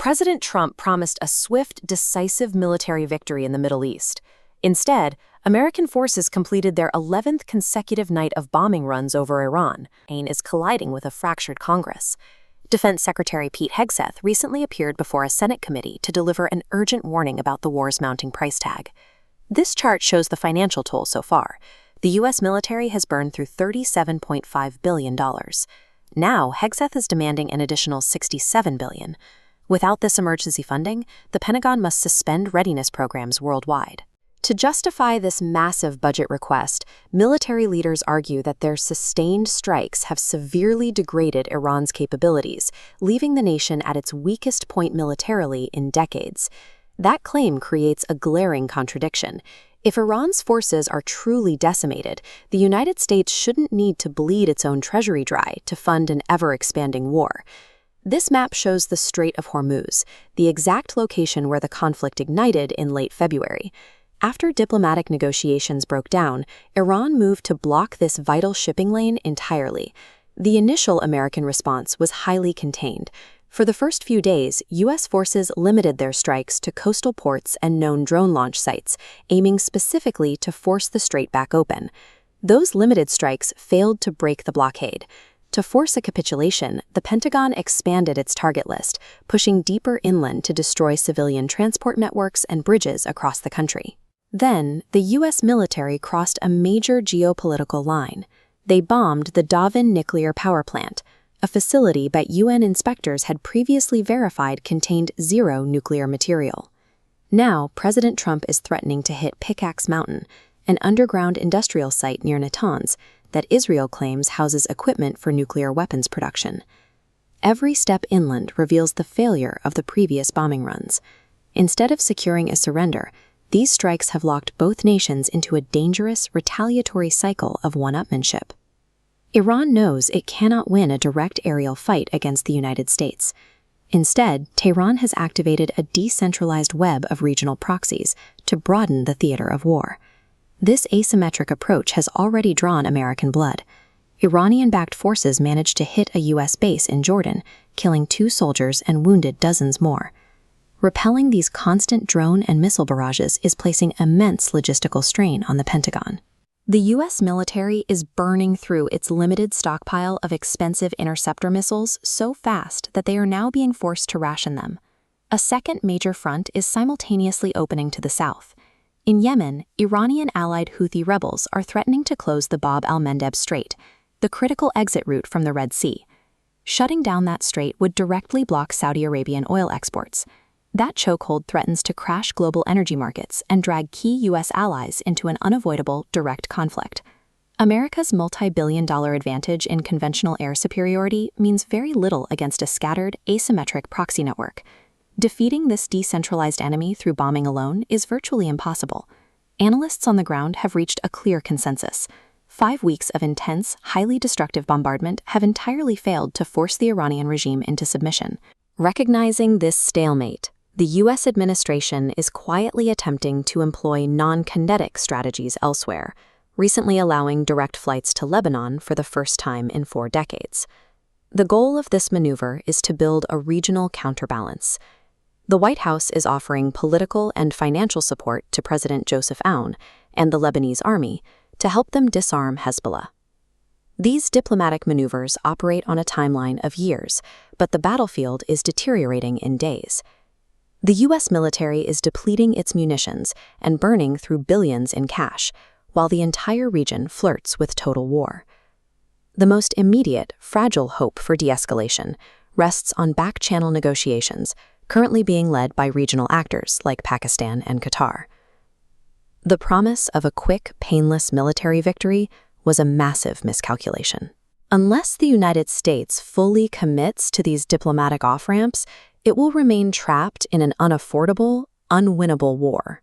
President Trump promised a swift, decisive military victory in the Middle East. Instead, American forces completed their 11th consecutive night of bombing runs over Iran. Iran is colliding with a fractured Congress. Defense Secretary Pete Hegseth recently appeared before a Senate committee to deliver an urgent warning about the war's mounting price tag. This chart shows the financial toll so far. The U.S. military has burned through $37.5 billion. Now, Hegseth is demanding an additional $67 billion. Without this emergency funding, the Pentagon must suspend readiness programs worldwide. To justify this massive budget request, military leaders argue that their sustained strikes have severely degraded Iran's capabilities, leaving the nation at its weakest point militarily in decades. That claim creates a glaring contradiction. If Iran's forces are truly decimated, the United States shouldn't need to bleed its own treasury dry to fund an ever-expanding war. This map shows the Strait of Hormuz, the exact location where the conflict ignited in late February. After diplomatic negotiations broke down, Iran moved to block this vital shipping lane entirely. The initial American response was highly contained. For the first few days, U.S. forces limited their strikes to coastal ports and known drone launch sites, aiming specifically to force the strait back open. Those limited strikes failed to break the blockade. To force a capitulation, the Pentagon expanded its target list, pushing deeper inland to destroy civilian transport networks and bridges across the country. Then, the U.S. military crossed a major geopolitical line. They bombed the Davin nuclear power plant, a facility that UN inspectors had previously verified contained zero nuclear material. Now, President Trump is threatening to hit Pickaxe Mountain, an underground industrial site near Natanz that Israel claims houses equipment for nuclear weapons production. Every step inland reveals the failure of the previous bombing runs. Instead of securing a surrender, these strikes have locked both nations into a dangerous, retaliatory cycle of one-upmanship. Iran knows it cannot win a direct aerial fight against the United States. Instead, Tehran has activated a decentralized web of regional proxies to broaden the theater of war. This asymmetric approach has already drawn American blood. Iranian-backed forces managed to hit a U.S. base in Jordan, killing 2 soldiers and wounded dozens more. Repelling these constant drone and missile barrages is placing immense logistical strain on the Pentagon. The U.S. military is burning through its limited stockpile of expensive interceptor missiles so fast that they are now being forced to ration them. A second major front is simultaneously opening to the south. In Yemen, Iranian-allied Houthi rebels are threatening to close the Bab al-Mandeb Strait, the critical exit route from the Red Sea. Shutting down that strait would directly block Saudi Arabian oil exports. That chokehold threatens to crash global energy markets and drag key U.S. allies into an unavoidable direct conflict. America's multi-billion-dollar advantage in conventional air superiority means very little against a scattered, asymmetric proxy network. Defeating this decentralized enemy through bombing alone is virtually impossible. Analysts on the ground have reached a clear consensus. 5 weeks of intense, highly destructive bombardment have entirely failed to force the Iranian regime into submission. Recognizing this stalemate, the U.S. administration is quietly attempting to employ non-kinetic strategies elsewhere, recently allowing direct flights to Lebanon for the first time in 4 decades. The goal of this maneuver is to build a regional counterbalance. The White House is offering political and financial support to President Joseph Aoun and the Lebanese army to help them disarm Hezbollah. These diplomatic maneuvers operate on a timeline of years, but the battlefield is deteriorating in days. The U.S. military is depleting its munitions and burning through billions in cash, while the entire region flirts with total war. The most immediate, fragile hope for de-escalation rests on back-channel negotiations, currently being led by regional actors like Pakistan and Qatar. The promise of a quick, painless military victory was a massive miscalculation. Unless the United States fully commits to these diplomatic off-ramps, it will remain trapped in an unaffordable, unwinnable war.